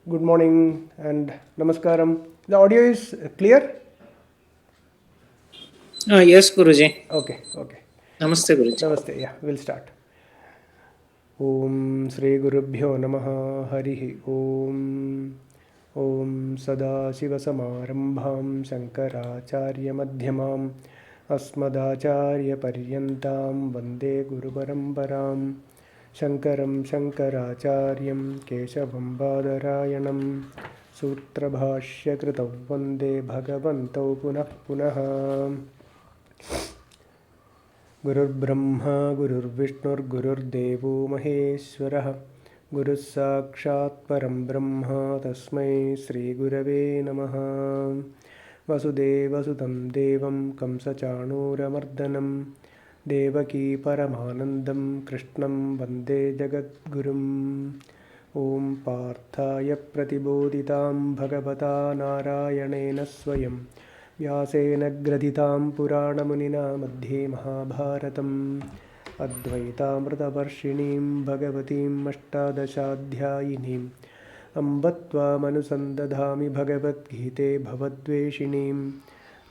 Good morning and namaskaram. The audio is clear? Yes, Guruji. Okay, okay. Namaste, Guruji. Namaste. Yeah, we'll start. Om Sri Gurubhyo Namaha Harihi Om. Om Sadashivasamarambham Shankaracharya Madhyamam Asmadacharya Paryantam Vande Guru Paramparam Shankaram Shankaracharyam Keshavam Badarayanam Sutrabhashya Kritav Vande Bhagavantau Punah Punah Gururbrahma Gururvishnur Maheshwarah Guru Sakshat Param Brahma Tasmai Sri Gurave Namaha Vasudeva Sudam Devam Kamsachanuramardanam Devaki Paramanandam Krishnam Vande Jagadgurum Om Parthaya Pratibodhitam Bhagavata Narayanena Swayam Vyasena Graditam Puranamunina Madhye Mahabharatam Advaitamritavarshinim Bhagavatim Ashtadashadhyayinim Ambatva Manusandadhami Bhagavad Gite Bhavadveshinim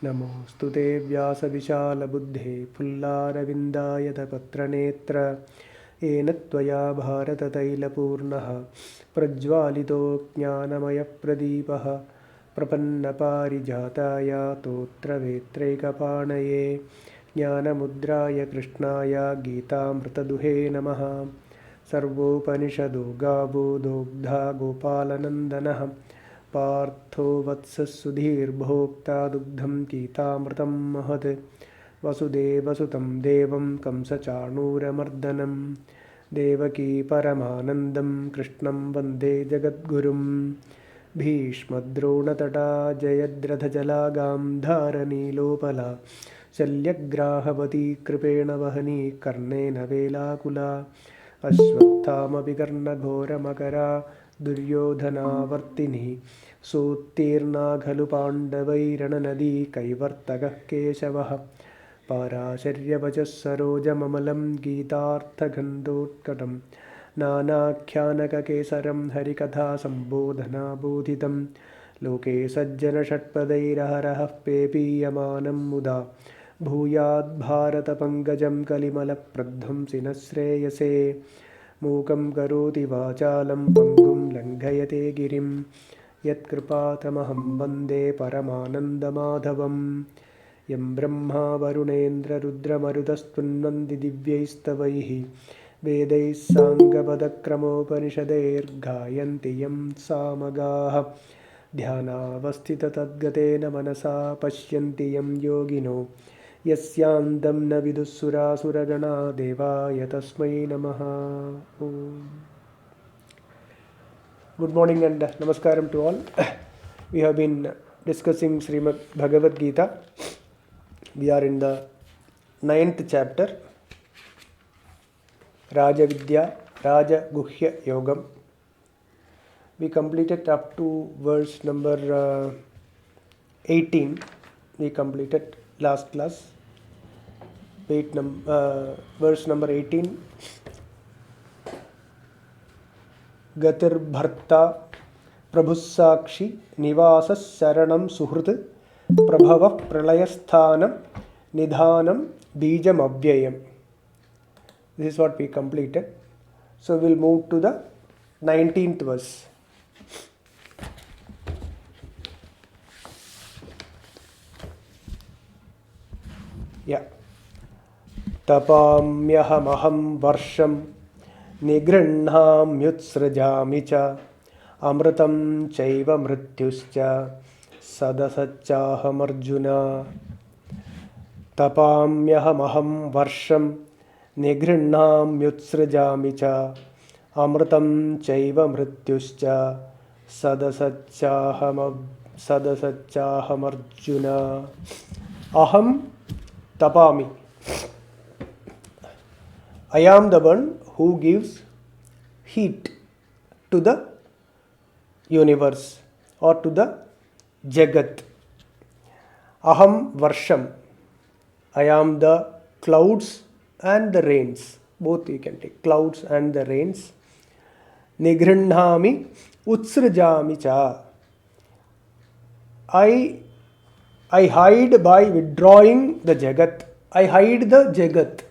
Namostute Vyasa Vishala Buddhe Pullaravindayata Patranetra Enatvaya Bharata Taila Purnaha Prajvalito Jnanamaya Pradipaha Prapanna Parijataya Totra Vetrekapanaya Jnanamudraya Krishnaya Gitamrtaduhe Namaha Sarvopanishado Gabo Dogdha Gopalanandanaha Partho Vatsasudhir Bhokta Dugdham Kitamrtam Mahat Vasudeva Sutam Devam Kamsachanuramardanam Devaki Paramanandam Krishnam Vande Jagadgurum Bhishmadronatata Jayadrathajalagam Dharanilopala Shalyagrahavathi Kripena Vahani Karnena Velakula Ashwathamapi Karnaghoramakara Duryodhanavartini Suttirna Khalu Pandavairananadi Kaivartagah Keshavah Parasharyavachas Sarojamamalam Gitarthagandotkatam Nanakhyanaka Kesaram Harikatha Sambodhana Bodhitam Loke Sajjana Shatpadairaharaha Pepiyamanam Muda Bhuyad Bharata Pangajam Kalimala Pradhamsina Sreyase Mukam Karoti Vachalam Pangum Langhayate Girim Yatkrpatamaham Vande Paramanandamadhavam Yam Brahma Varunendra Rudra Marudastunvandi Divyaistavaihi Vedais Sangabadakramopanishadair Gayanti Yam Samagaha Dhyanavastita Tadgatena Manasa Pashyanti Yam Yogino Yasyandam na Vidussura Suragana Devaya Tasmai Namaha. Good morning and namaskaram to all. We have been discussing Srimad Bhagavad Gita. We are in the 9th chapter, Raja Vidya, Raja Guhya Yogam. We completed up to verse number 18. We completed last class. Verse number 18. Gatir Bharta Prabhussakshi Nivasas Saranam Suhrit Prabhava Pralayasthanam Nidhanam Bijam Avyayam. This is what we completed. So we'll move to the 19th verse. Yeah. Tapamyahamaham varsham Nigrihnamyutsrajami cha Amritam chaiva mrityuscha Sadasachaham Arjuna. Tapamyahamaham varsham Nigrihnamyutsrajami cha Amritam chaiva mrityuscha Sadasachaham Arjuna. Aham tapami. I am the one who gives heat to the universe or to the Jagat. Aham Varsham. I am the clouds and the rains. both you can take, clouds and the rains. Nigrinhami utsrajami cha. I hide by withdrawing the Jagat. I hide the Jagat.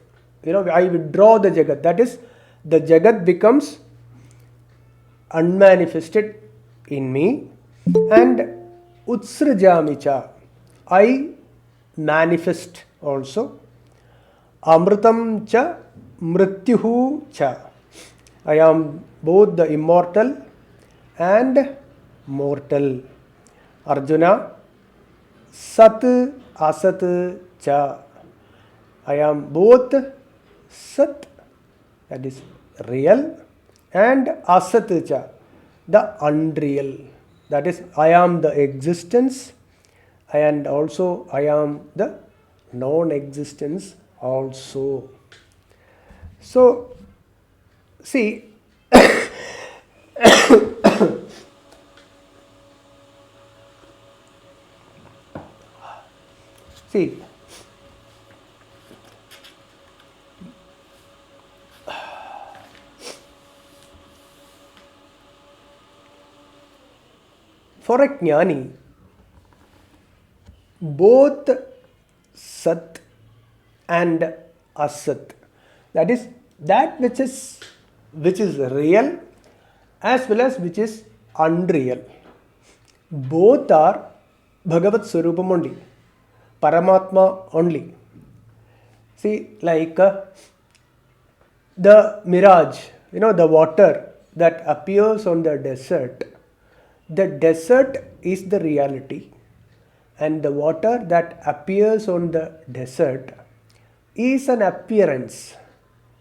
I withdraw the Jagat. That is, the Jagat becomes unmanifested in me. And utsrajami cha. I manifest also. Amritam cha mrityuhu cha. I am both the immortal and mortal. Arjuna, Sat Asat cha. I am both Sat, that is real, and Asat cha, the unreal. That is, I am the existence, and also I am the non-existence also. So, see, for a jnani, both Sat and Asat, that is, that which is real as well as which is unreal, both are Bhagavat Swarupam only, Paramatma only. See, like the mirage, the water that appears on the desert is the reality, and the water that appears on the desert is an appearance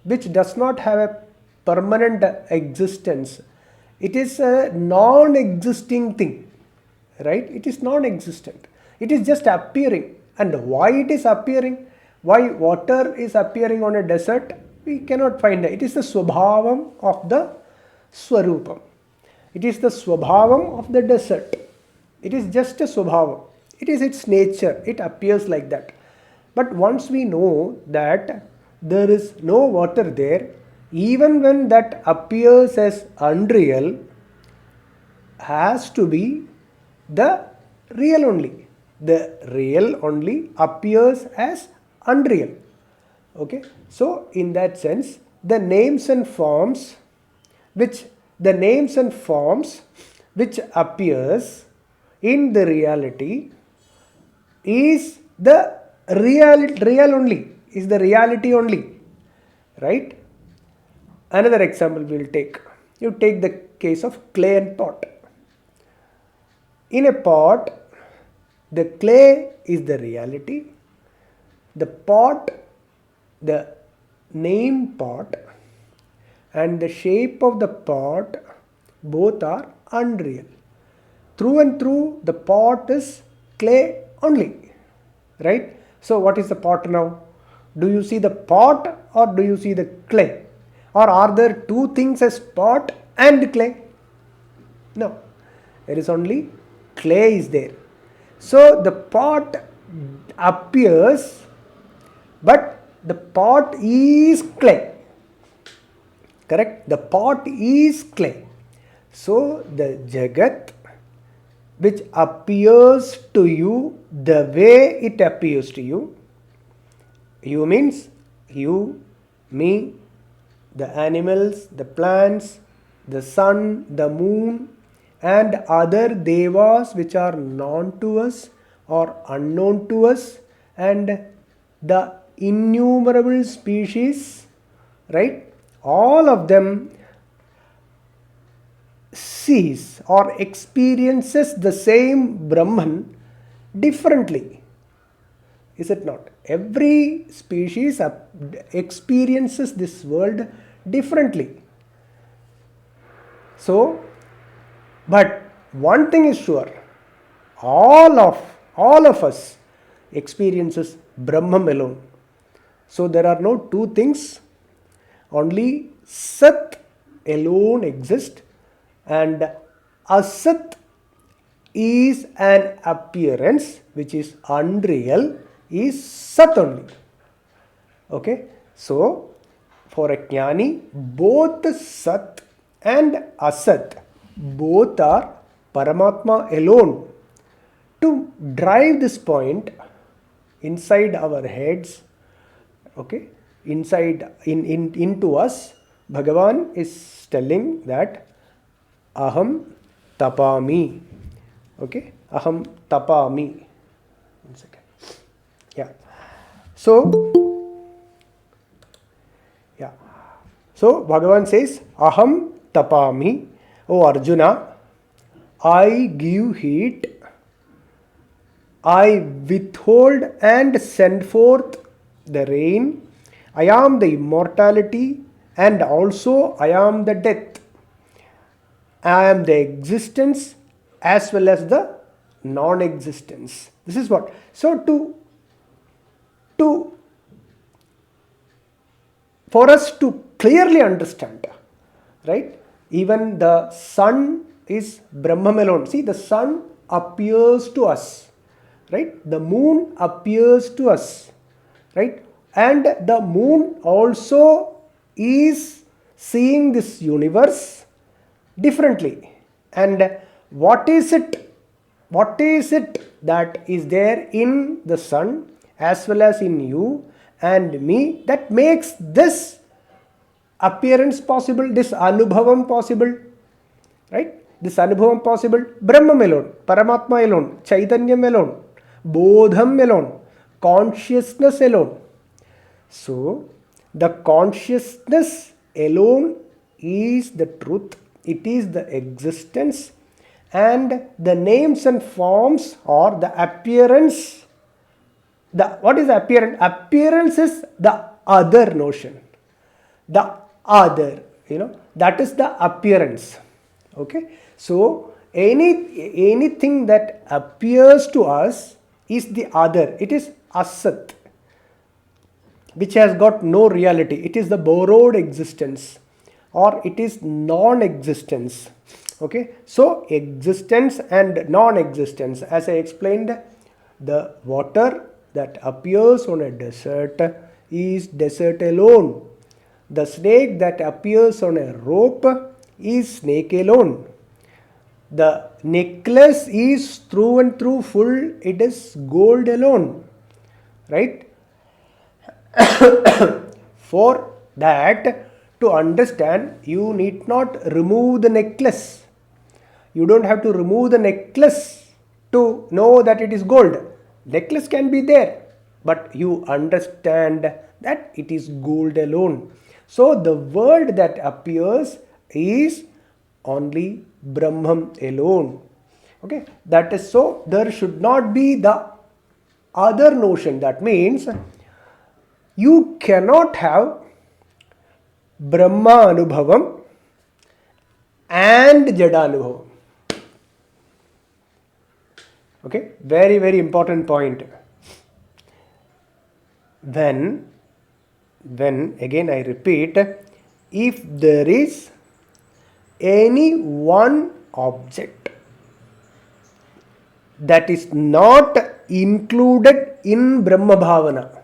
which does not have a permanent existence. It is a non-existing thing, right? It is non-existent. It is just appearing. And why it is appearing? Why water is appearing on a desert? We cannot find it. It is the swabhavam of the Swarupam. It is the swabhavam of the desert. It is just a swabhavam. It is its nature. It appears like that. But once we know that there is no water there, even when that appears as unreal, has to be the real only. The real only appears as unreal. Okay. So, in that sense, the names and forms which appears in the reality is the real only, is the reality only, right? Another example we will take. You take the case of clay and pot. In a pot, the clay is the reality, the pot, the name pot, and the shape of the pot, both are unreal. Through and through, the pot is clay only, right? So, what is the pot now? Do you see the pot or do you see the clay? Or are there two things as pot and clay? No, there is only clay is there. So, the pot appears, but the pot is clay. Correct? The pot is clay. So, the Jagat which appears to you the way it appears to you, you means you, me, the animals, the plants, the sun, the moon, and other devas which are known to us or unknown to us, and the innumerable species, right? All of them sees or experiences the same Brahman differently. Is it not? Every species experiences this world differently. So, but one thing is sure, all of us experiences Brahman alone. So there are no two things, only Sat alone exists, and Asat is an appearance which is unreal, is Sat only. Okay, so For a jnani, both Sat and Asat, both are Paramatma alone. To drive this point inside our heads, okay, into us, Bhagavan is telling that Aham tapami. Okay, Aham tapami. 1 second. Yeah. So Bhagavan says, Aham tapami. O Arjuna, I give heat, I withhold and send forth the rain. I am the immortality and also I am the death. I am the existence as well as the non-existence. This is what. So for us to clearly understand, right? Even the sun is Brahman alone. See, the sun appears to us, right? The moon appears to us, right? And the moon also is seeing this universe differently. And what is it that is there in the sun as well as in you and me that makes this appearance possible, this anubhavam possible, right? This anubhavam possible, Brahman alone, Paramatma alone, Chaitanyam alone, Bodham alone, consciousness alone. So, the consciousness alone is the truth, it is the existence, and the names and forms or the appearance. What is appearance? Appearance is the other notion. The other, that is the appearance. Okay. So, anything that appears to us is the other. It is asat, which has got no reality. It is the borrowed existence or it is non-existence. Okay. So, existence and non-existence, as I explained, the water that appears on a desert is desert alone. The snake that appears on a rope is snake alone. The necklace is through and through full, it is gold alone. Right? For that to understand, you need not remove the necklace. You don't have to remove the necklace to know that it is gold. Necklace can be there, but you understand that it is gold alone. So the world that appears is only Brahman alone. Okay, that is so. There should not be the other notion. That means you cannot have Brahma Anubhavam and Jada Anubhavam. Okay, very, very important point. When again I repeat, if there is any one object that is not included in Brahma Bhavana,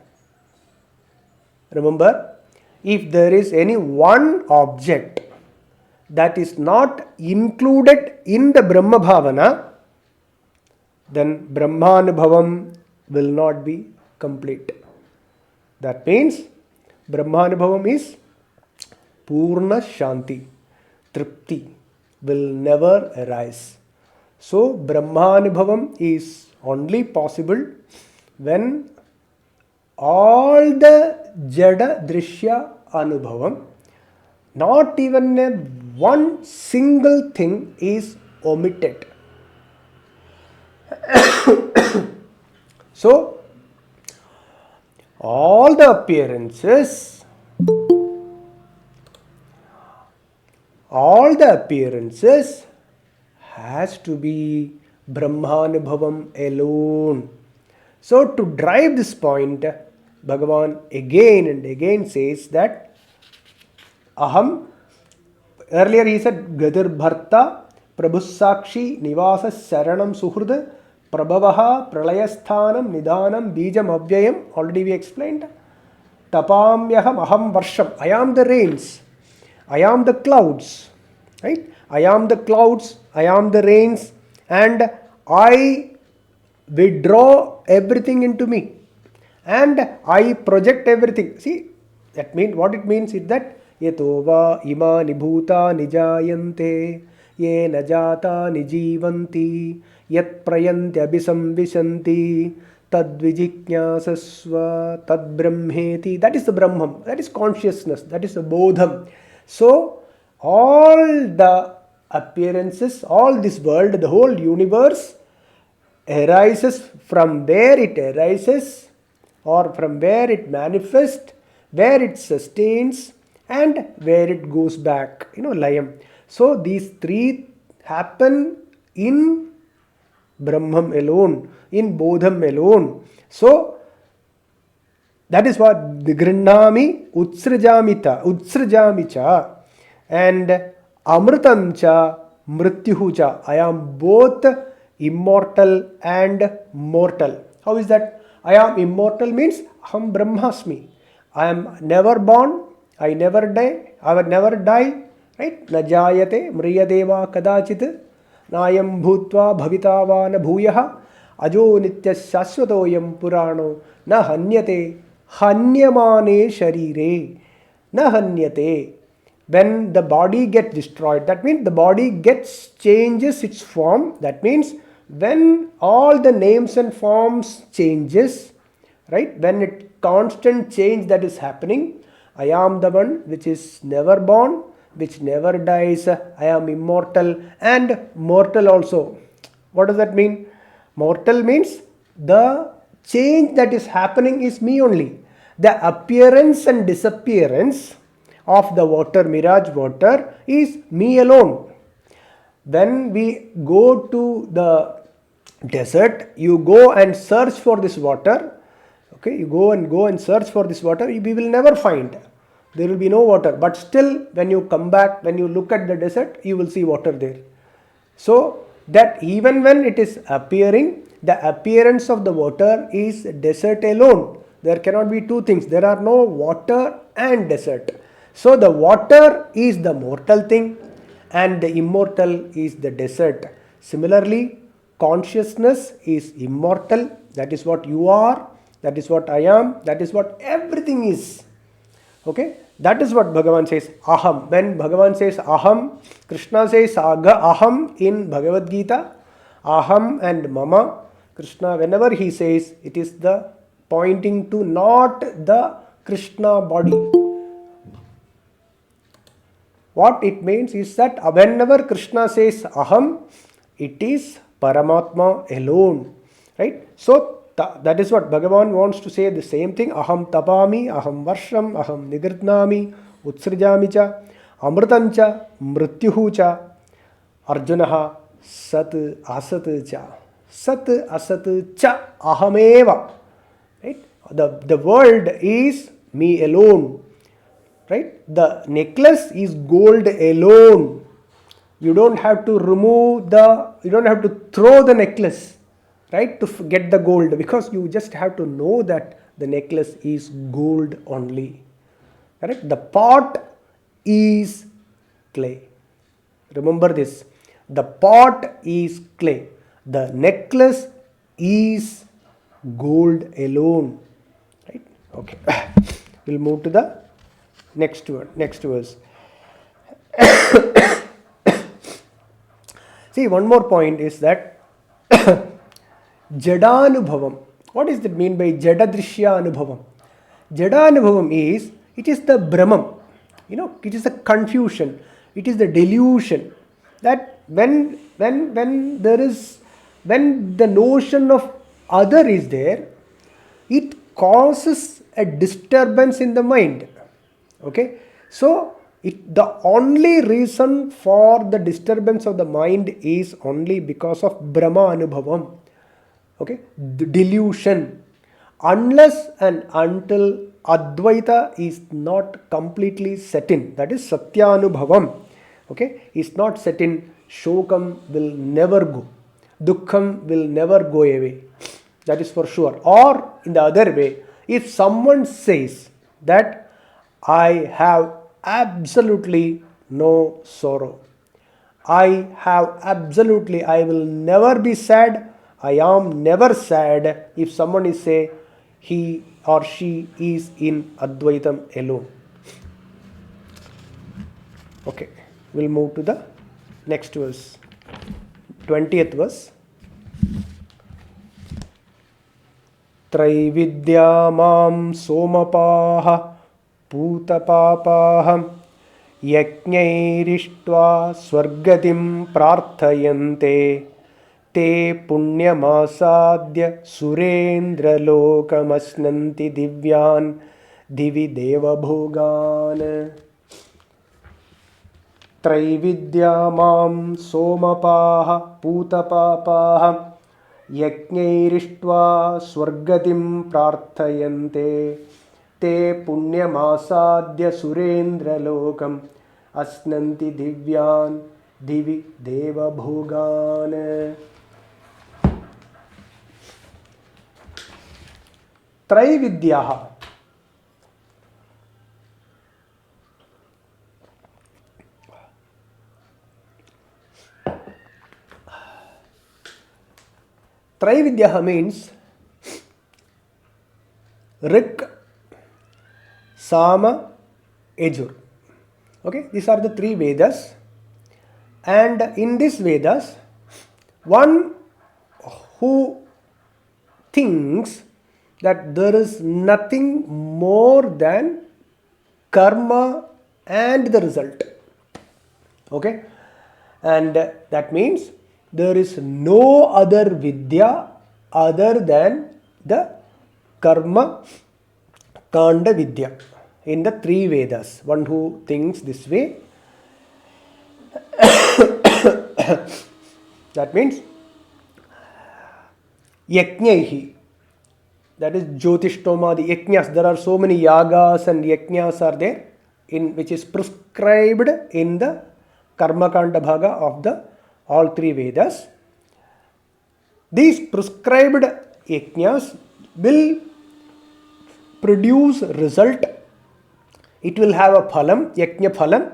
remember, if there is any one object that is not included in the Brahma Bhavana, then Brahmanubhavam will not be complete. That means Brahmanubhavam is Purna Shanti, Tripti, will never arise. So Brahmanubhavam is only possible when all the Jada Drishya Anubhavam, not even one single thing is omitted. So, all the appearances has to be Brahmanubhavam alone. So, to drive this point, Bhagavan again and again says that Aham, earlier he said Gadir Bharta, Prabhussakshi, Nivasa Saranam Suhrda, Prabhavaha, Pralayasthanam, Nidhanam, Bijam Abhyayam, already we explained. tapamyaham aham varsham. I am the rains. I am the clouds. Right? I am the clouds. I am the rains. And I withdraw everything into me. And I project everything. See, that means what it means is that yatova imani bhuta nijayante ye najata nijivanti yat prayanti abhisamvishanti tadvijiknyasasva tad brahmeti. That is the Brahman. That is consciousness. That is the bodham. So all the appearances, all this world, the whole universe arises from where it arises, or from where it manifests, where it sustains, and where it goes back, layam. So these three happen in Brahman alone, in Bodham alone. So that is what the Grinnami Utsrajamicha and Amritamcha Mrityuhucha. I am both immortal and mortal. How is that? I am immortal means Aham Brahmasmi. I am never born, I never die, I will never die, right? Najayate mriyadeva kadachit nayam bhutva bhavitava na bhuyaha ajo nitya shaswatoyam purano na hanyate hanyamane sharire na hanyate. When the body gets destroyed, that means the body changes its form. That means when all the names and forms changes, right? When it constant change that is happening, I am the one which is never born, which never dies. I am immortal and mortal also. What does that mean? Mortal means the change that is happening is me only. The appearance and disappearance of the water, mirage water, is me alone. When we go to the desert, you go and search for this water. Okay, you go and search for this water, we will never find. There will be no water. But still, when you come back, when you look at the desert, you will see water there. So that even when it is appearing, the appearance of the water is desert alone. There cannot be two things. There are no water and desert. So the water is the mortal thing and the immortal is the desert. Similarly, consciousness is immortal. That is what you are. That is what I am. That is what everything is. Okay? That is what Bhagavan says, aham. When Bhagavan says aham, Krishna says aham in Bhagavad Gita. Aham and mama. Krishna, whenever he says, it is the pointing to not the Krishna body. What it means is that whenever Krishna says aham, it is Paramatma alone. Right? So that is what Bhagavan wants to say, the same thing. Aham tapami, aham varsham, aham nigritnami, utsrajamicha, amritancha, mrityuhucha, arjunaha, sat asat cha. Sat asat cha ahameva. Right? The world is me alone. Right? The necklace is gold alone. You don't have to you don't have to throw the necklace, right, to get the gold, because you just have to know that the necklace is gold only. Correct? The pot is clay. Remember this. The pot is clay. The necklace is gold alone. Right? Okay. We'll move to the next verse. See, one more point is that Jadanubhavam. What does that mean by Jadadrishya Anubhavam? Jadanubhavam is, it is the Brahman. It is the confusion. It is the delusion. That when the notion of other is there, it causes a disturbance in the mind. Okay? So, the only reason for the disturbance of the mind is only because of Brahma Anubhavam. Okay? The delusion. Unless and until Advaita is not completely set in, that is Satya Anubhavam. Okay? Is not set in, Shokam will never go. Dukkham will never go away. That is for sure. Or in the other way, if someone says that I have absolutely no sorrow. I will never be sad. I am never sad if someone is say he or she is in Advaitam alone. Okay, we'll move to the next verse, 20th verse. त्रैविद्या मां सोमपाः पूतपापाः यज्ञैरिष्ट्वा स्वर्गतिं प्रार्थयन्ते ते पुण्यमासाद्य सुरेन्द्रलोकमश्नन्ति दिव्यान् दिवि देवभोगान्. त्रैविद्या मां सोमपाः पूतपापाः यज्ञैरिष्ट्वा स्वर्गतिं प्रार्थयन्ते ते पुण्यमासाद्य सुरेन्द्रलोकम् अश्नन्ति दिव्यान् दिवि देवभोगान्. त्रैविद्याः. Trividyaha means Rik, Sama, Yajur. Okay, these are the three Vedas, and in these Vedas, one who thinks that there is nothing more than karma and the result. Okay, and that means there is no other vidya other than the karma kanda vidya in the three Vedas. One who thinks this way, that means yajnaihi, that is Jyotishtoma, the yajnas. There are so many yagas and yajnas are there, in which is prescribed in the karma kanda bhaga of the all three Vedas. These prescribed yajnas will produce result. It will have a phalam, yajna phalam,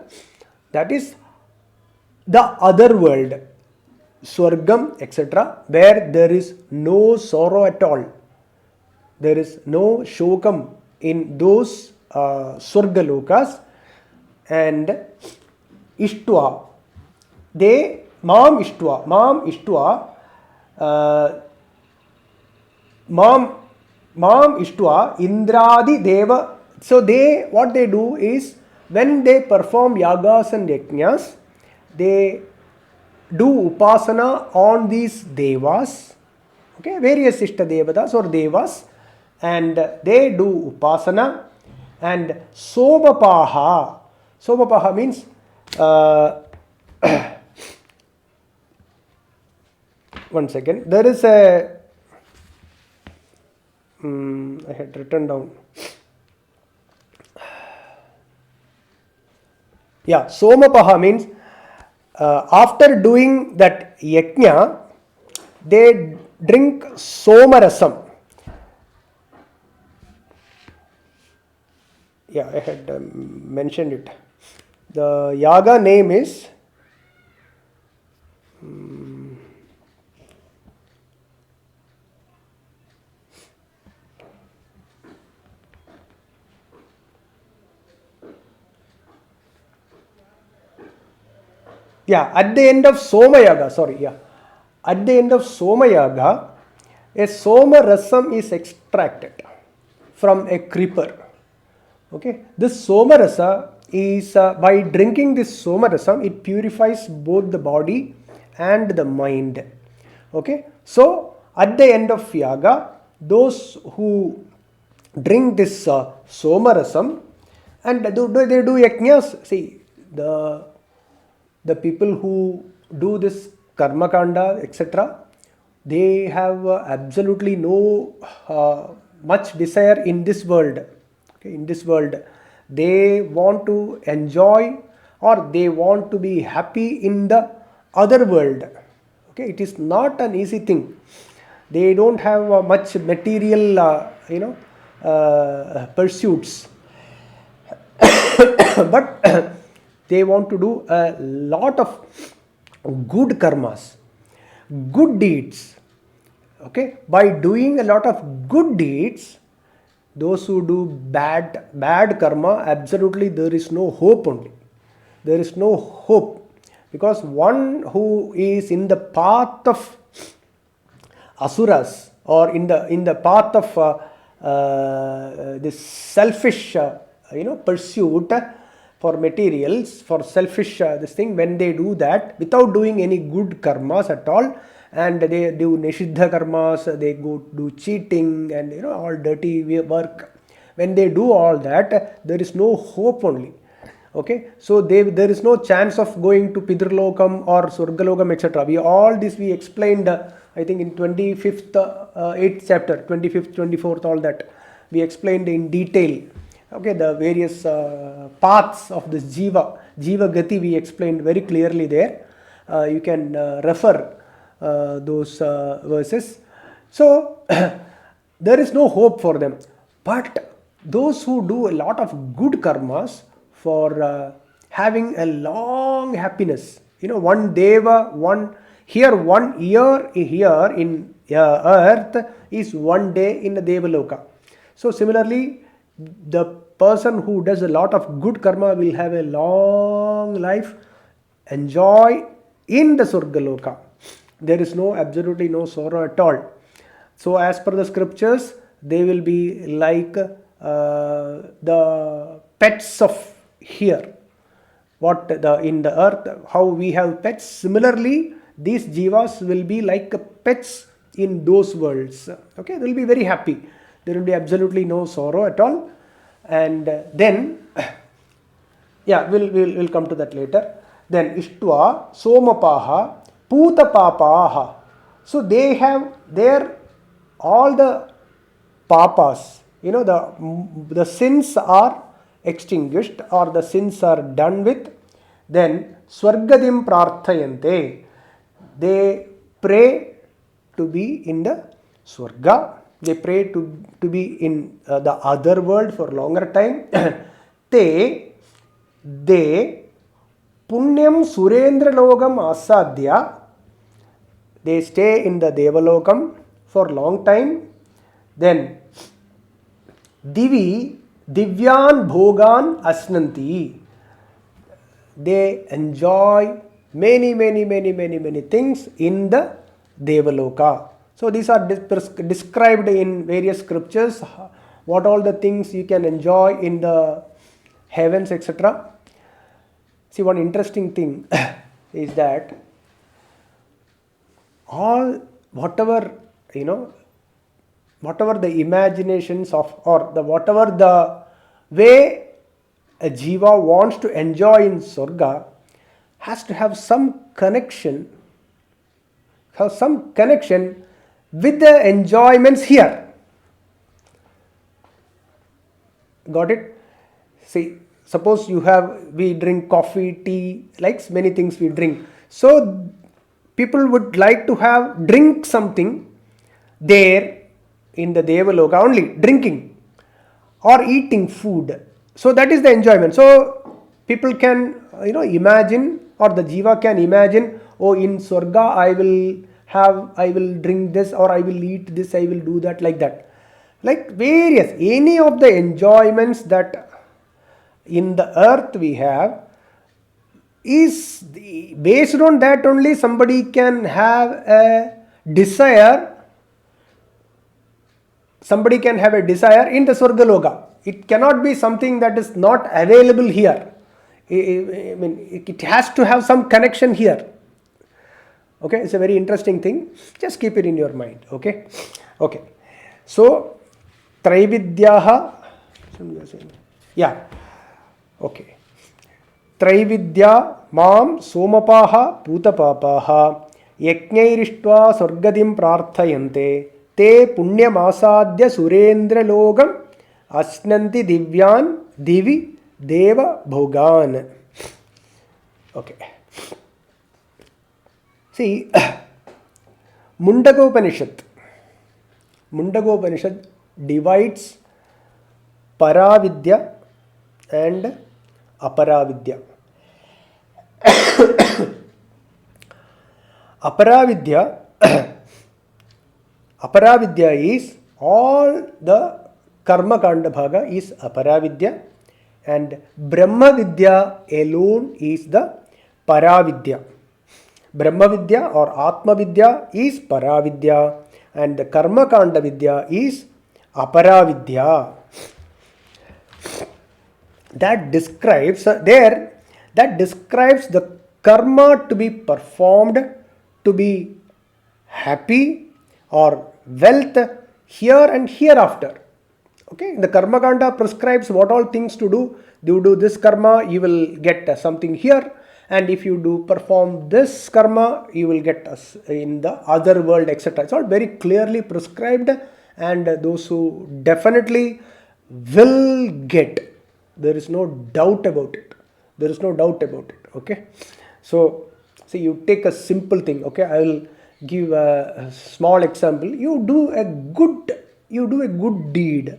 that is the other world, swargam, etc., where there is no sorrow at all. There is no shokam in those swargalokas. And ishtva, they mam ishtva indradi deva. So they, what they do is, when they perform yagas and yajnas, they do upasana on these devas, okay, various ishta devatas or devas, and they do upasana. And somapaha means one second, there is a I had written down. Yeah, somapaha means after doing that yajna, they drink somarasam. Yeah, I had mentioned it. The yaga name is at the end of Soma Yaga, at the end of Soma Yaga, a Soma Rasam is extracted from a creeper. Okay, this Soma Rasa is, by drinking this Soma Rasam, it purifies both the body and the mind. Okay, so at the end of Yaga, those who drink this Soma Rasam and they do yajnas, see, the people who do this karma kanda, etc., they have absolutely no much desire in this world. Okay, in this world, they want to enjoy or they want to be happy in the other world. Okay, it is not an easy thing. They don't have much material, pursuits. but they want to do a lot of good karmas, good deeds. Okay, by doing a lot of good deeds, those who do bad karma, absolutely there is no hope only. There is no hope, because one who is in the path of asuras, or in the path of this selfish pursuit for materials, for selfish this thing, when they do that without doing any good karmas at all, and they do nishiddha karmas, they go do cheating and all dirty work, when they do all that, there is no hope only. Okay, so there is no chance of going to Pidralokam or Surgalokam, etc. We explained, I think in 25th 8th chapter, 25th, 24th, all that we explained in detail. Okay, the various paths of this jiva gati, we explained very clearly there. You can refer those verses. So there is no hope for them. But those who do a lot of good karmas for having a long happiness, one deva, one year here in earth is one day in the Devaloka. So similarly, the person who does a lot of good karma will have a long life, enjoy in the Surgaloka. There is absolutely no sorrow at all. So as per the scriptures, they will be like the pets of here. In the earth, how we have pets, similarly these jivas will be like pets in those worlds. Okay, they will be very happy. There will be absolutely no sorrow at all. And then we'll come to that later. Then ishtva somapaha putapapaha. So they have their all the papas, the sins are extinguished, or the sins are done with. Then swargadim prarthayante, they pray to be in the swarga, they pray to be in the other world for longer time. They punyam surendra logam asadhya, they stay in the devalokam for long time. Then divyan bhogan asnanti, they enjoy many things in the Devaloka. So these are described in various scriptures, what all the things you can enjoy in the heavens, etc. See, one interesting thing is that whatever the imaginations of, or whatever the way a jiva wants to enjoy in Swarga, has to have some connection with the enjoyments here. Got it? See, suppose we drink coffee, tea, like many things we drink. So people would like to drink something there in the Devaloka, only drinking or eating food. So that is the enjoyment. So people can imagine, or the jiva can imagine, oh, in Swarga I will drink this, or I will eat this, I will do that, like that. Like various, any of the enjoyments that in the earth we have, is based on that only somebody can have a desire. Somebody can have a desire in the Swargaloka. It cannot be something that is not available here. I mean, it has to have some connection here. Okay, it's a very interesting thing. Just keep it in your mind. Okay. So, Traividyaha. Yeah. Okay. Traividya mam somapaha putapapaha yajnairištva sargadim prarthayante te punyamasadya surendra logam asnanti divyan divi deva bhogan. Okay. See, Mundagopanishad divides Paravidya and Aparavidya. Aparavidya, Aparavidya is all the Karma Kanda Bhaga is Aparavidya, and Brahma Vidya alone is the Paravidya. Brahma Vidya or Atma Vidya is Paravidya, and the Karma Kanda Vidya is Aparavidya. That describes the karma to be performed to be happy or wealth here and hereafter. Okay, the karma kanda prescribes what all things to do. You do this karma, you will get something here, and if you do perform this karma, you will get us in the other world, etc. It's all very clearly prescribed, and those who definitely will get. There is no doubt about it. There is no doubt about it. Okay. So, see, you take a simple thing. Okay, I will give a small example. You do a good deed.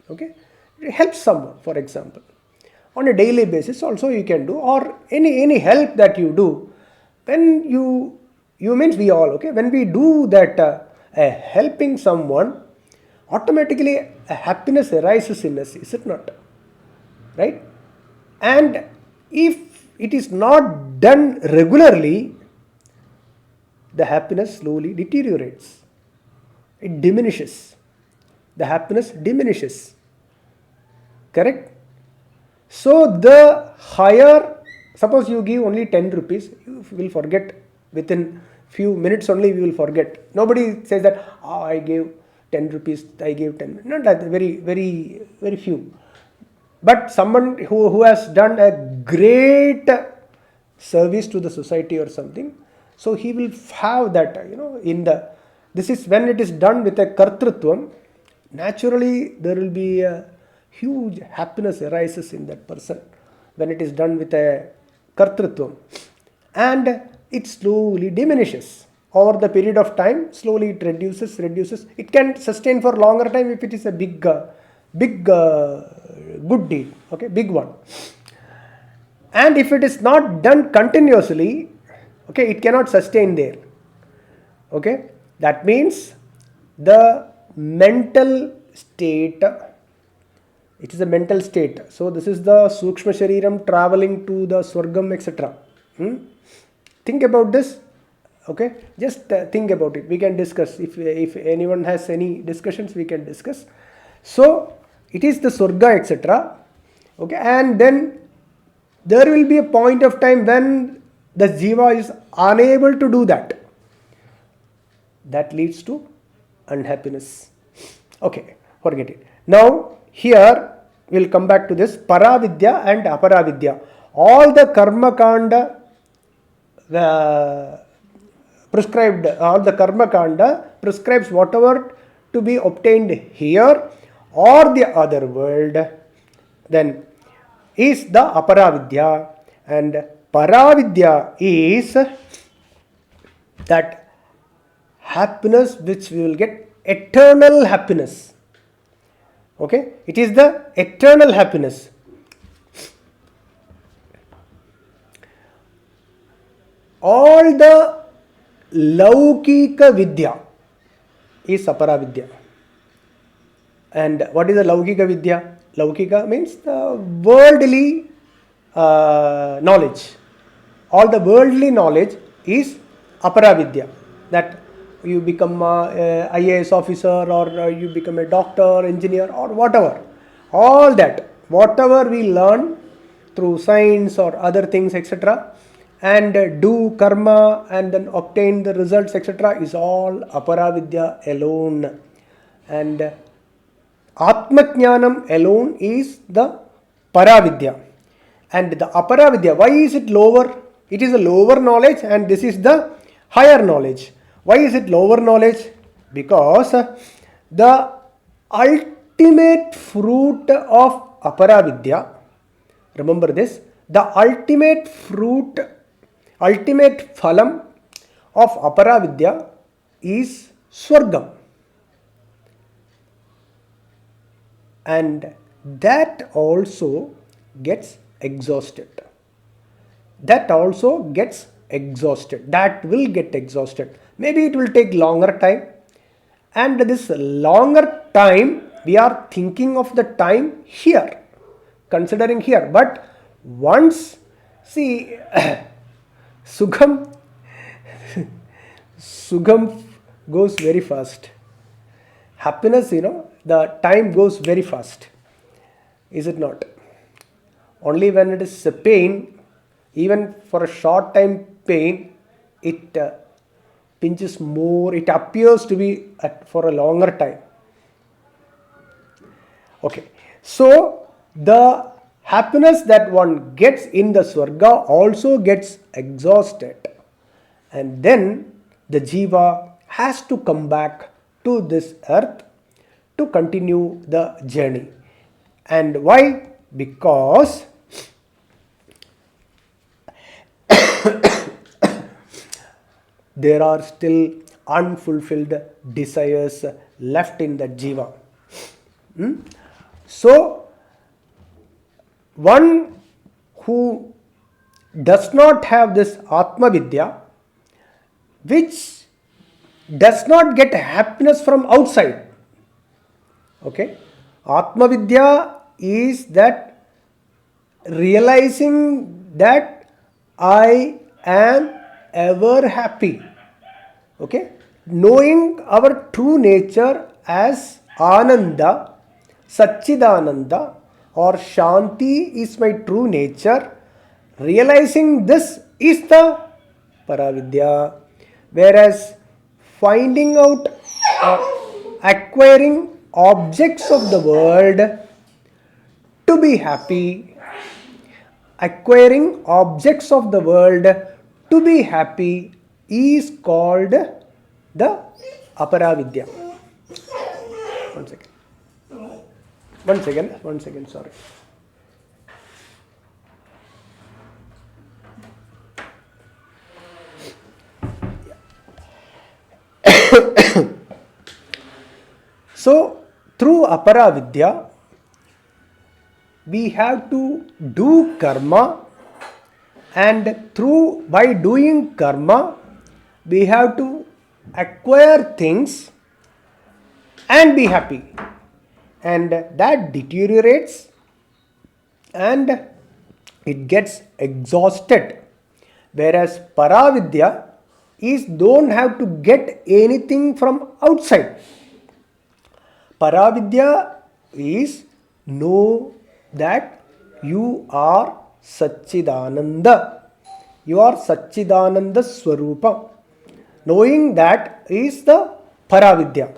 Okay, it helps someone. For example, on a daily basis, also you can do, or any help that you do. When you means we all. Okay, when we do that, helping someone, automatically a happiness arises in us. Is it not? Right? And if it is not done regularly, the happiness slowly deteriorates. It diminishes. The happiness diminishes. Correct? So the higher, suppose you give only 10 rupees, you will forget within few minutes only, you will forget. Nobody says that, I gave 10 rupees, I gave 10. Not that, very few. But someone who has done a great service to the society or something, so he will have that, this is when it is done with a kartrutvam, naturally there will be a huge happiness arises in that person when it is done with a kartrutvam. And it slowly diminishes. Over the period of time, slowly it reduces. It can sustain for longer time if it is a big good deed, okay, big one. And if it is not done continuously, okay, it cannot sustain there. Okay, that means the mental state, it is a mental state. So this is the Sukshma Shariram traveling to the Swargam, etc. Think about this. Okay, just think about it. We can discuss. If anyone has any discussions, we can discuss. So it is the Surga, etc. Okay, and then there will be a point of time when the Jiva is unable to do that. That leads to unhappiness. Okay, forget it. Now, here we will come back to this Paravidya and Aparavidya. All the Karma Kanda prescribed, all the Karma Kanda prescribes whatever to be obtained here or the other world, then is the Aparavidya. And Paravidya is that happiness which we will get, eternal happiness. Okay, it is the eternal happiness. All the Laukika Vidya is Aparavidya. And what is the Laukika Vidya? Laukika means the worldly knowledge. All the worldly knowledge is Aparavidya. That you become a IAS officer, or you become a doctor, engineer, or whatever. All that, whatever we learn through science or other things, etc., and do karma and then obtain the results, etc., is all Aparavidya alone. And Atmajnanam alone is the Paravidya. And the Aparavidya, why is it lower? It is a lower knowledge and this is the higher knowledge. Why is it lower knowledge? Because the ultimate fruit of Aparavidya, remember this, the ultimate fruit, ultimate phalam of Aparavidya is Swargam. And that also gets exhausted. That also gets exhausted. That will get exhausted. Maybe it will take longer time. And this longer time, we are thinking of the time here, considering here. But once, see, Sukham, Sukham goes very fast. Happiness, the time goes very fast. Is it not? Only when it is a pain, even for a short time pain, it pinches more, it appears to be for a longer time. Okay, so the happiness that one gets in the Swarga also gets exhausted, and then the Jiva has to come back to this earth to continue the journey. And why? Because there are still unfulfilled desires left in the Jiva. So, one who does not have this Atma Vidya, which does not get happiness from outside. Okay? Atma Vidya is that realizing that I am ever happy. Okay? Knowing our true nature as Ananda, Satchidananda, or Shanti is my true nature. Realizing this is the Paravidya. Whereas finding out or acquiring objects of the world to be happy, acquiring objects of the world to be happy is called the Aparavidya. One second, sorry. So, through Aparavidya, we have to do karma, and by doing karma, we have to acquire things and be happy. And that deteriorates and it gets exhausted. Whereas Paravidya is don't have to get anything from outside. Paravidya is know that you are Satchidananda. You are Satchidananda Swarupa. Knowing that is the Paravidya.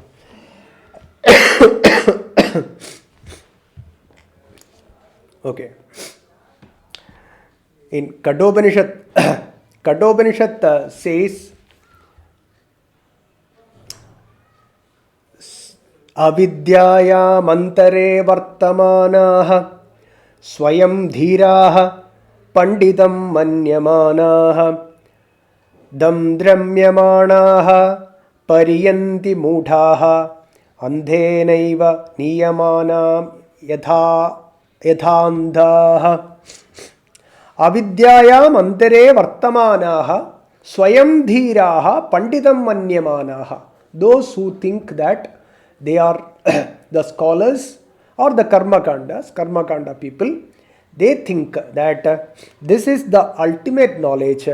Okay. In Kathopanishad, Kathopanishad says, Avidyayam antare vartamanaha swayam dhiraha pandidam manyamanaha damdramyamanaha pariyanti mudhaha andhenaiva niyamanam yathandhaha. Avidyayam antare vartamanaha swayam dhiraha pandidam manyamanaha. Those who think that they are the scholars or the karma kanda people, they think that this is the ultimate knowledge,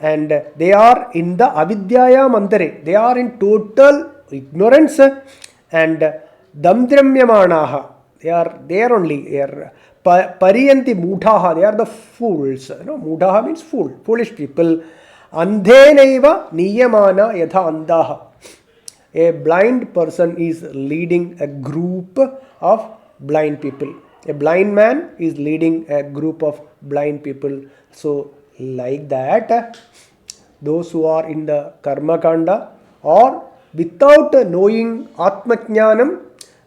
and they are in the avidyaya mantare, they are in total ignorance, and damdramyamanaha, they are there only, pariyanti mudhaha, they are the fools. Mudhaha means foolish people. Andhenaiva niyamana yatha andaha. A blind person is leading a group of blind people. A blind man is leading a group of blind people. So, like that, those who are in the karma kanda or without knowing Atmajnanam,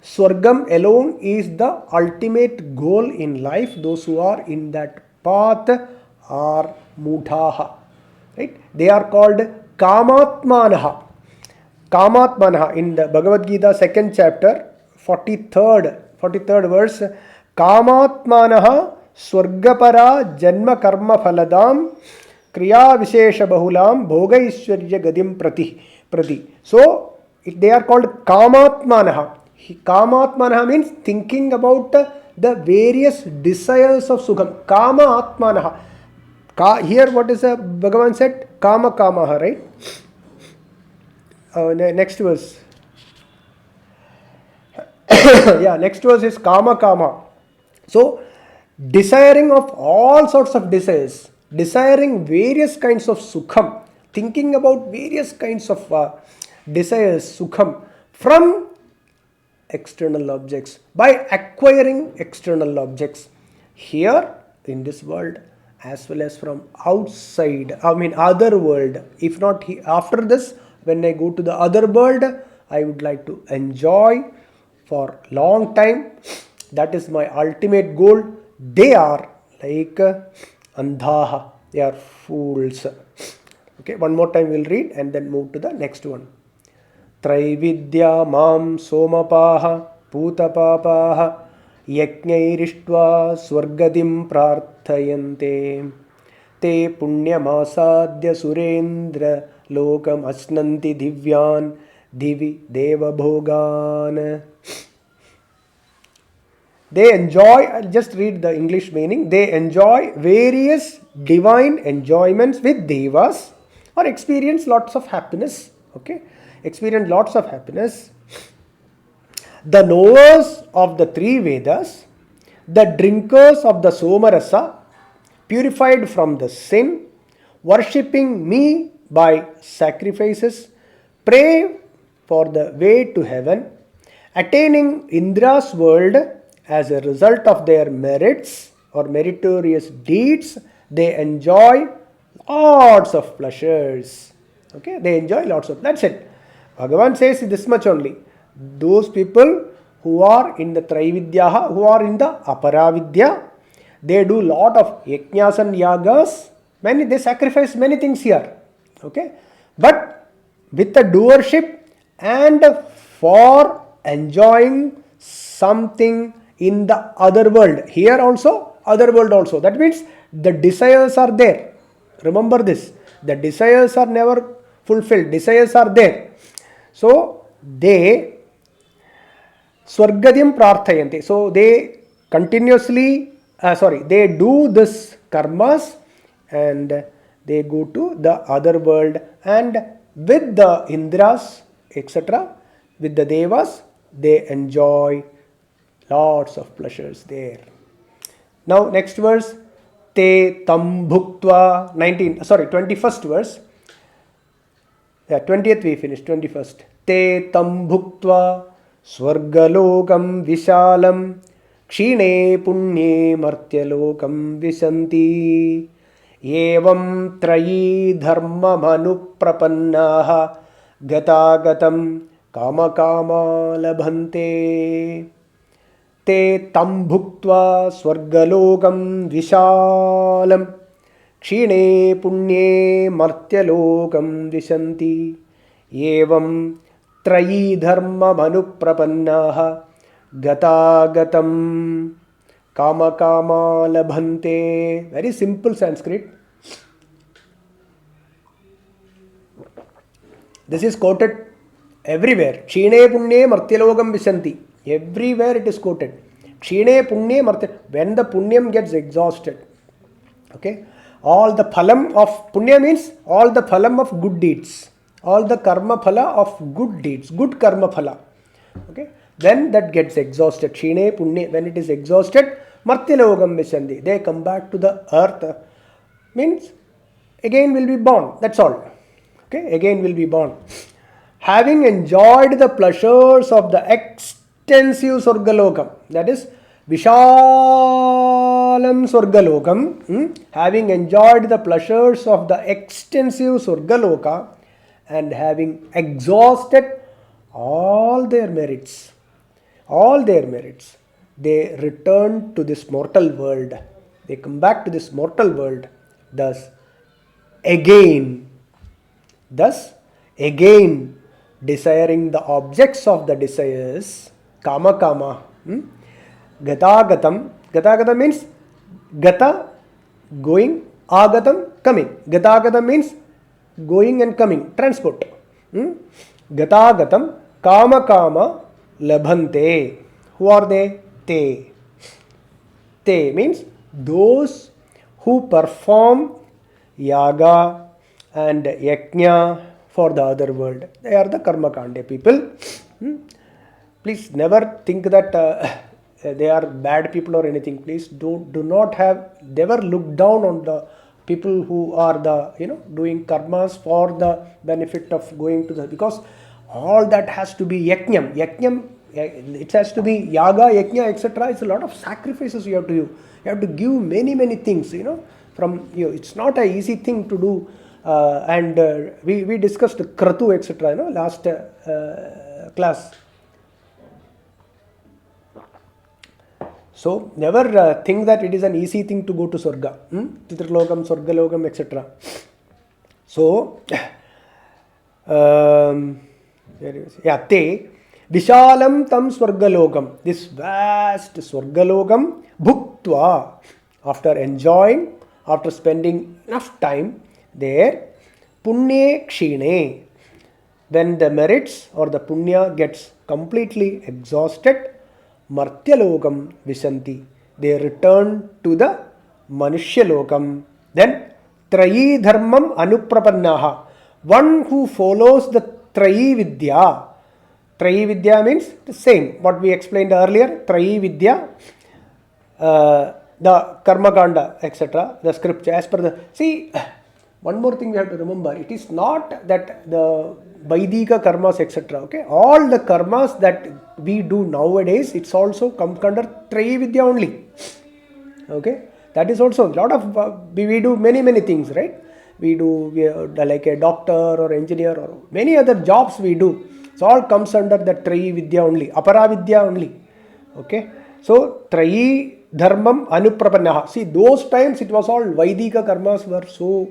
Swargam alone is the ultimate goal in life. Those who are in that path are mudhaha. Right? They are called Kamatmanaha. Kamatmanaha in the Bhagavad Gita 2nd chapter 43rd verse, Kamatmanaha Swargapara Janma Karma Phaladam Kriya Vishesha Bahulam Bhoga Ishwarya Gadim Prati. So they are called Kamatmanaha. Kamatmanaha means thinking about the various desires of Sukham. Kama Atmanaha. Here what is Bhagavan said? Kama Kamaha, right? Next verse. Yeah, next verse is Kama Kama. So, desiring of all sorts of desires, desiring various kinds of Sukham, thinking about various kinds of desires, Sukham, from external objects, by acquiring external objects here in this world as well as from outside, other world. If not after this, when I go to the other world, I would like to enjoy for long time. That is my ultimate goal. They are like andhaha, they are fools. Okay, one more time we'll read and then move to the next one. Traividya mam somapaha putapapaha yajnairištva swargadim prarthayante te punyamasadya surendra lokam asnanti divyan divi deva bhogan. They enjoy, I'll just read the English meaning. They enjoy various divine enjoyments with devas or experience lots of happiness. Okay, experience lots of happiness. The knowers of the three Vedas, the drinkers of the Somarasa, purified from the sin, worshipping me by sacrifices, pray for the way to heaven, attaining Indra's world as a result of their merits or meritorious deeds, they enjoy lots of pleasures. Okay, they enjoy lots of, that's it. Bhagavan says this much only. Those people who are in the Traividyaha, who are in the Aparavidya, they do lot of yajnas and yagas. They sacrifice many things here. Okay, but with the doership and for enjoying something in the other world. Here also, other world also. That means the desires are there. Remember this. The desires are never fulfilled. Desires are there. So, they Swargadim Prarthayante. So, they continuously, they do this karmas and they go to the other world, and with the Indras, etc., with the Devas, they enjoy lots of pleasures there. Now, next verse, Te tam bhuktva, 21st verse. Yeah, 20th we finished, 21st. Te tam bhuktva swargalokam vishalam kshine punye martyalokam visanti evam trayi dharma manuprapannaha gatagatam kama kama labhante. Te tam bhuktva swargalokam vishalam kshine punye martyalokam visanti evam trayi dharma manuprapannaha gatagatam kama kama labhante. Very simple Sanskrit. This is quoted everywhere. Kshine punye martyalokam visanti. Everywhere it is quoted. Kshine punye martya. When the punyam gets exhausted. Okay. All the phalam of punya means all the phalam of good deeds. All the karma phala of good deeds. Good karma phala. Okay. When that gets exhausted. Kshine punye. When it is exhausted. Martyalokam visanti. They come back to the earth. Means again will be born. That's all. Okay. Again will be born. Having enjoyed the pleasures of the extensive Swargalokam, that is Vishalam Swargalokam, having enjoyed the pleasures of the extensive Swargaloka and having exhausted all their merits, they return to this mortal world. They come back to this mortal world. Thus, again, desiring the objects of the desires, kama kama, gatagatam. Gatagatam means Gata, going, agatam, coming. Gata agatam means going and coming, transport. Gata agatam, kama kama, labhante. Who are they? Te. Te means those who perform yaga and yajna for the other world. They are the karma kande people. Please never think that they are bad people or anything. Please do not have, never look down on the people who are the, doing karmas for the benefit of going to the, because all that has to be yajnam, it has to be yaga, yajna, etc. It's a lot of sacrifices you have to do. You have to give many things, from you. It's not an easy thing to do. And we discussed kratu, etc. Last class. So never think that it is an easy thing to go to Swarga, Titralokam, Swargalokam, etc. So, te Vishalam tam Swargalokam, this vast Swargalokam, bhuktva, after enjoying, after spending enough time there, punye kshine, when the merits or the punya gets completely exhausted, Martyalokam Visanti, they return to the Manushyalokam. Then Trayi Dharmam Anuprapannaha, one who follows the Trayi Vidya. Trayi Vidya means the same, what we explained earlier. Trayi Vidya, the Karma Kanda, etc. The scripture, as per the. See, one more thing we have to remember, it is not that the Vaidika karmas, etc. Okay, all the karmas that we do nowadays, it's also comes under Trayi Vidya only. Okay, that is also a lot of we do many things, right? We are like a doctor or engineer or many other jobs we do. It all comes under the Trayi Vidya only, Apara Vidya only. Okay, so Trayi Dharmam Anuprapannaha. See, those times it was all Vaidika karmas were so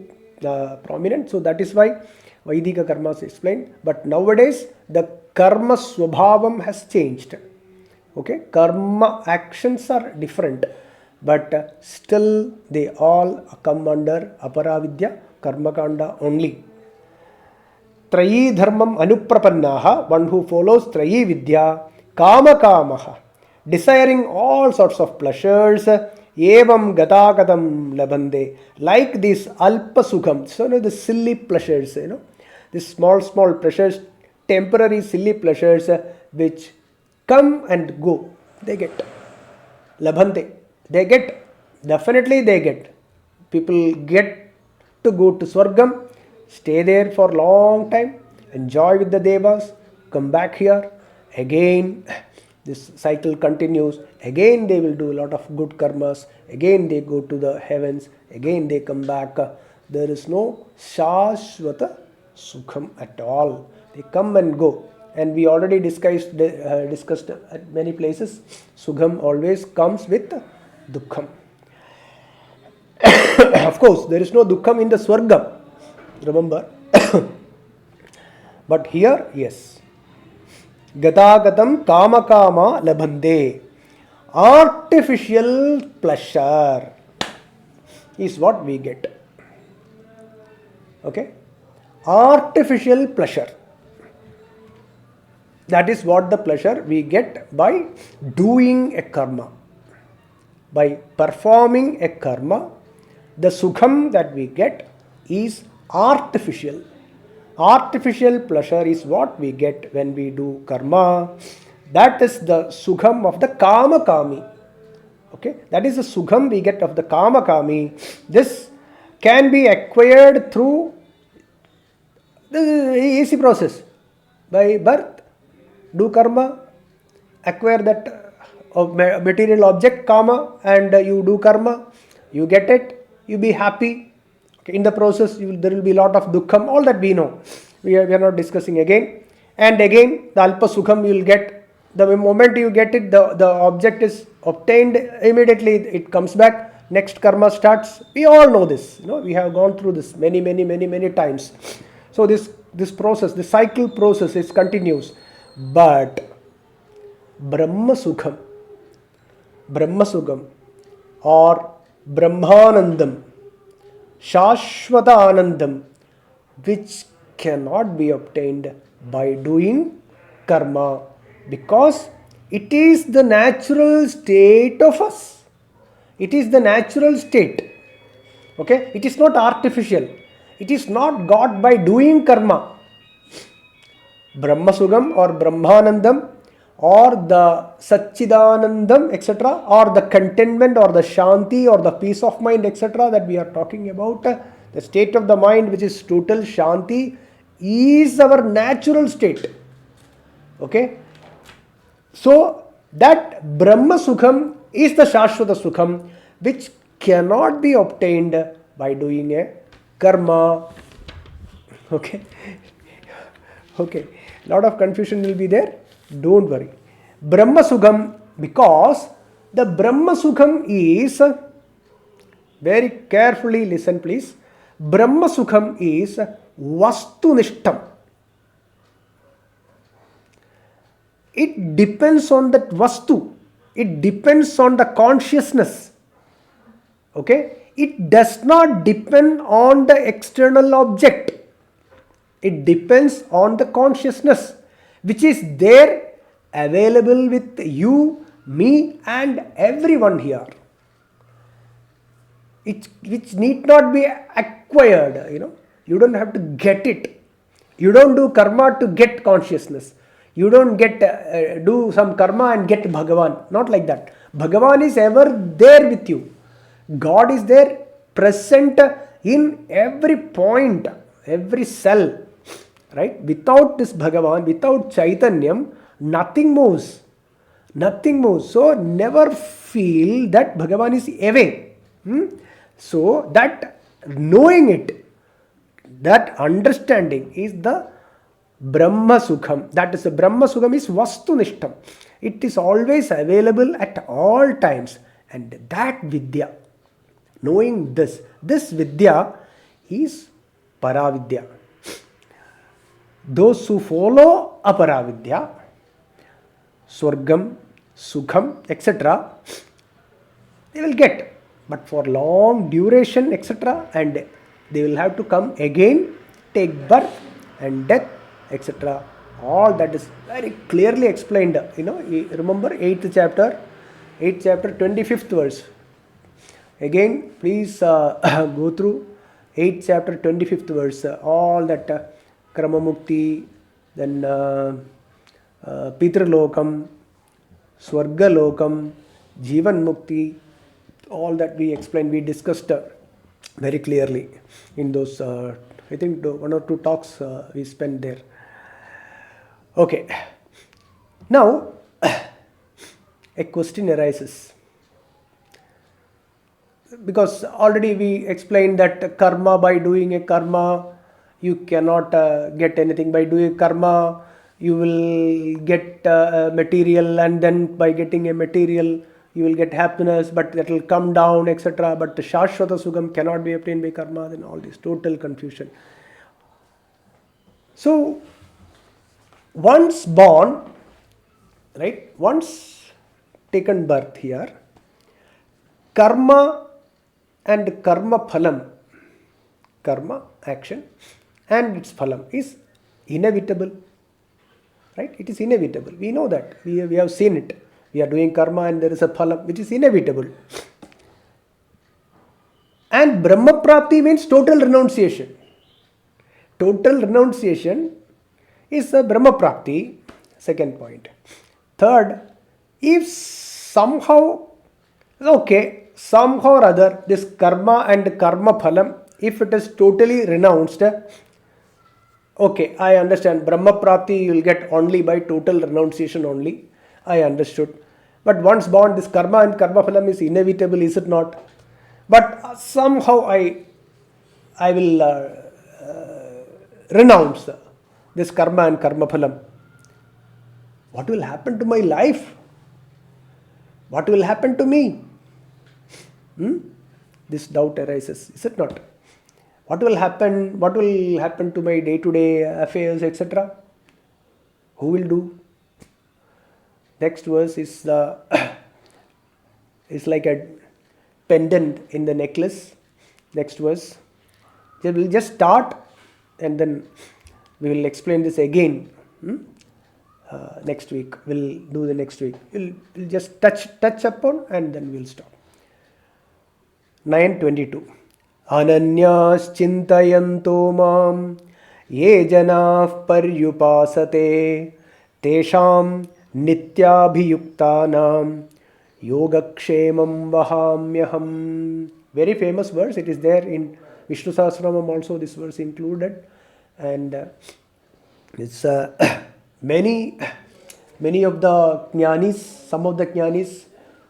prominent, so that is why Vaidika karmas explained. But nowadays the karma swabhavam has changed. Okay, karma actions are different, but still they all come under Aparavidya karma kanda only. Trayi dharmam anuprapannaha, one who follows Trayi vidya, kama kamaha, desiring all sorts of pleasures, evam gatagatam labande, like this alpa sukham, so the silly pleasures, these small pleasures, temporary silly pleasures which come and go, they get. Labhante, they get, definitely they get. People get to go to Swargam, stay there for long time, enjoy with the devas, come back here, again this cycle continues, again they will do a lot of good karmas, again they go to the heavens, again they come back. There is no shashvata sukham at all. They come and go. And we already discussed at many places, sukham always comes with dukkham. Of course, there is no dukkham in the Swargam, remember. But here, yes. Gatagatam kama kama labhande. Artificial pleasure is what we get. Okay? Artificial pleasure. That is what the pleasure we get by doing a karma. By performing a karma, the sukham that we get is artificial. Artificial pleasure is what we get when we do karma. That is the sukham of the kama kami. Okay, that is the sukham we get of the kama kami. This can be acquired through the easy process. By birth, do karma, acquire that material object kama, and you do karma, you get it, you be happy. Okay, in the process, there will be a lot of dukkham, all that we know. We are not discussing again. And again, the alpa sukham you will get. The moment you get it, the object is obtained, immediately it comes back. Next karma starts. We all know this. We have gone through this many times. So this process, the cycle process is continues. But Brahma Sukham or Brahmanandam, Shashvata Anandam, which cannot be obtained by doing karma, because it is the natural state of us. It is the natural state. Okay? It is not artificial. It is not got by doing karma. Brahma Sugam or Brahmanandam or the Satchidanandam, etc., or the contentment or the Shanti or the peace of mind, etc., that we are talking about, the state of the mind which is total Shanti, is our natural state. Okay? So, that Brahma Sukham is the Shashvata Sukham, which cannot be obtained by doing a karma. Okay? Okay, lot of confusion will be there. Don't worry. Brahma Sukham, because the Brahma Sukham is, very carefully listen please, Brahma Sukham is Vastunishtam. It depends on that Vastu. It depends on the consciousness. Okay? It does not depend on the external object. It depends on the consciousness which is there, available with you, me, and everyone here. Which need not be acquired. You don't have to get it. You don't do karma to get consciousness. You don't do some karma and get Bhagavan. Not like that. Bhagavan is ever there with you. God is there, present in every point, every cell. Right? Without this Bhagavan, without Chaitanyam, nothing moves. Nothing moves. So, never feel that Bhagavan is away. So, that knowing it, that understanding is the Brahma Sukham. That is, the Brahma Sukham is Vastunishtam. It is always available at all times. And that Vidya, knowing this Vidya is Paravidya. Those who follow Aparavidya, Swargam, Sukham, etc., they will get. But for long duration, etc., and they will have to come again, take birth and death, etc. All that is very clearly explained. Remember 8th chapter, 25th verse. Again, please go through 8th chapter, 25th verse. All that Krama Mukti, then Pitralokam, Swarga Lokam, Jivan Mukti, all that we explained, we discussed very clearly in those, I think 1 or 2 talks we spent there. Okay. Now, a question arises. Because already we explained that karma, by doing a karma, you cannot get anything. By doing karma, you will get material, and then by getting a material, you will get happiness, but that will come down, etc. But the Shashvata Sukham cannot be obtained by karma, then all this total confusion. So, once born, right, once taken birth here, karma and karma phalam, karma, action, and its phalam is inevitable. Right? It is inevitable. We know that. We have seen it. We are doing karma and there is a phalam which is inevitable. And Brahma Prapti means total renunciation. Total renunciation is a Brahma Prapti. Second point. Third, if somehow or other, this karma and karma phalam, if it is totally renounced, okay, I understand. Brahma Prapti you will get only by total renunciation only. I understood. But once born, this karma and karma phalam is inevitable, is it not? But somehow I will renounce this karma and karma phalam. What will happen to my life? What will happen to me? This doubt arises, is it not? What will happen? What will happen to my day-to-day affairs, etc.? Who will do? Next verse is is like a pendant in the necklace. Next verse. So we'll just start and then we will explain this again. Next week. We'll do the next week. We'll just touch upon and then we'll stop. 9:22. Ananyas chintayanto mam ye janah paryupasate tesham nityabhiyuktanam yogakshemam vahamyaham. Very famous verse. It is there in Vishnu Sahasranam also, this verse included. And it's many of the jnanis, some of the jnanis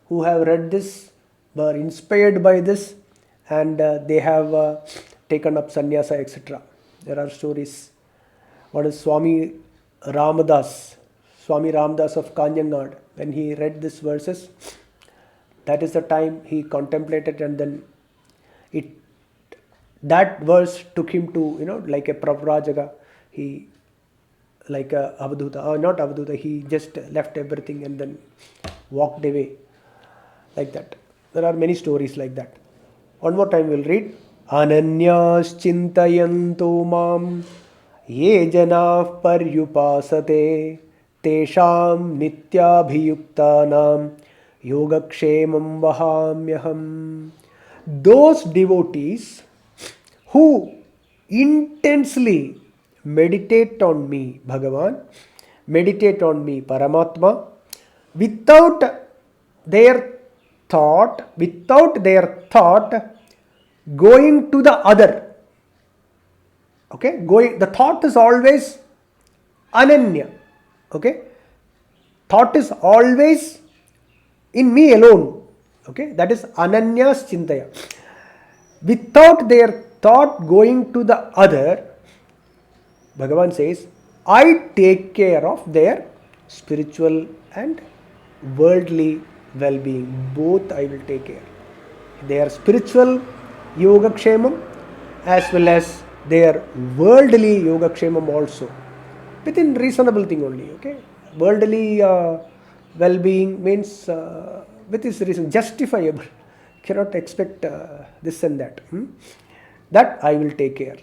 who have read this were inspired by this, and they have taken up sannyasa, etc. There are stories. What is Swami Ramadas of Kanjangad, when he read these verses, that is the time he contemplated, and then that verse took him to, like a Pravrajaga, he, like a Avadhuta, or not Avadhuta, he just left everything and then walked away, like that. There are many stories like that. One more time we'll read. Ananyas chintayanto mam ye janah paryupasate tesham nityabhiyuktanam yogakshemam vahamyaham. Those devotees who intensely meditate on me, Bhagavan, meditate on me, Paramatma, without their thought going to the other. Okay, the thought is always ananya. Okay, thought is always in me alone. Okay, that is ananyas chintaya. Without their thought going to the other, Bhagavan says, I take care of their spiritual and worldly well-being. Both I will take care. Their spiritual yogakshemam as well as their worldly yogakshemam also. Within reasonable thing only. Okay, worldly well-being means with this reason justifiable. Cannot expect this and that. That I will take care.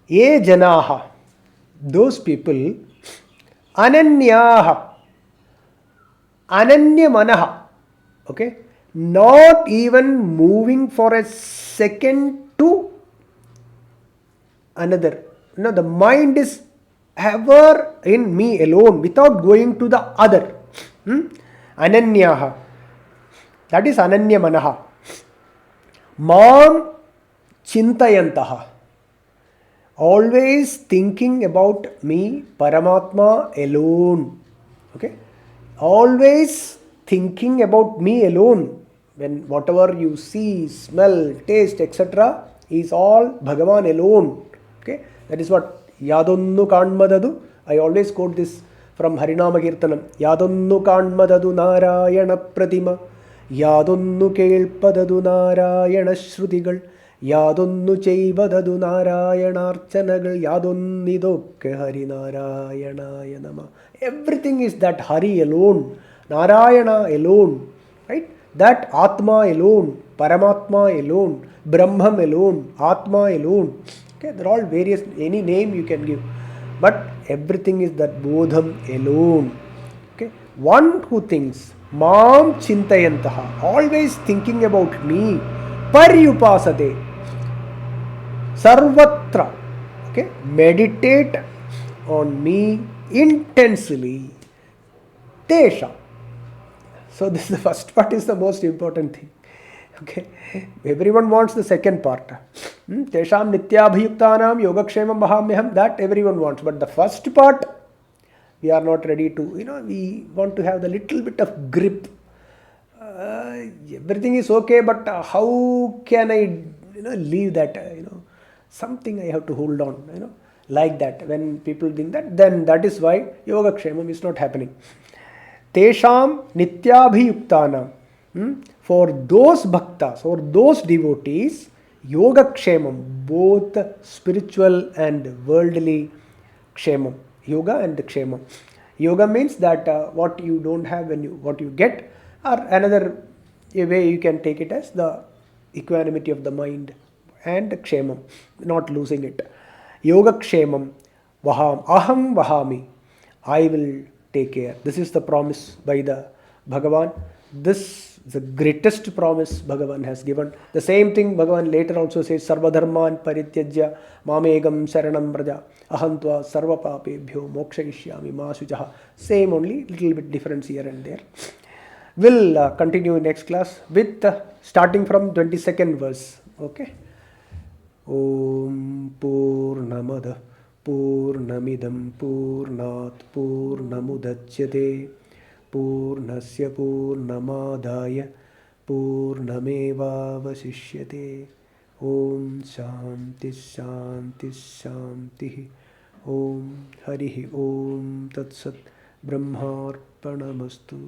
Ye janaha, those people, ananyaha, ananya manaha, okay, not even moving for a second to another. The mind is ever in me alone without going to the other. Ananyaha, that is ananya manaha. Mam chintayantaha, always thinking about me, Paramatma alone. Okay, always thinking about me alone. When whatever you see, smell, taste, etc., is all Bhagavan alone. Okay, that is what Yadonnu Kanmadadu. I always quote this from Harinama Kirtanam. Yadonnu Kanmadadu Narayana Pratima, Yadonnu Kelpadadu Narayana Shrutigal, Yadonnu Chaivadadu Narayana Archanagal, Yadonnidokke Hari Narayana Yanama. Everything is that Hari alone, Narayana alone, right? That Atma alone, Paramatma alone, Brahman alone, Atma alone. Okay, they're all various, any name you can give. But everything is that Bodham alone. Okay, one who thinks, Mam Chintayantaha, always thinking about me, Paryupasate, Sarvatra, okay, meditate on me intensely, Tesha. So this is the first part, is the most important thing. Okay, everyone wants the second part. Tesham nityabhiyuktanam yogakshemam vahamyaham, that everyone wants. But the first part, we are not ready to, we want to have the little bit of grip. Everything is okay, but how can I, leave that, something I have to hold on, like that. When people think that, then that is why yogakshemam is not happening. Tesham nityabhiyuktanam, for those bhaktas or those devotees, yogakshemam, both spiritual and worldly kshemam, yoga and kshemam. Yoga means that what you don't have, what you get, or another A way you can take it as the equanimity of the mind and kshemam, not losing it. Yoga kshemam vaham aham vahami. I will take care. This is the promise by the Bhagavan. This is the greatest promise Bhagavan has given. The same thing Bhagavan later also says, Sarvadharman parityajya mamegam saranam braja ahantva sarva papebhyo mokshayishyami ma sujaha. Same only, little bit difference here and there. We'll continue next class with starting from 22nd verse. Okay. Om Purnamada Purnamidam Purnat Purnamudachyate Purnasya Purnamadaya Purnameva Vasishyate. Om Shanti Shanti Shanti. Om Harihi Om Tat Sat Brahmarpanamastu.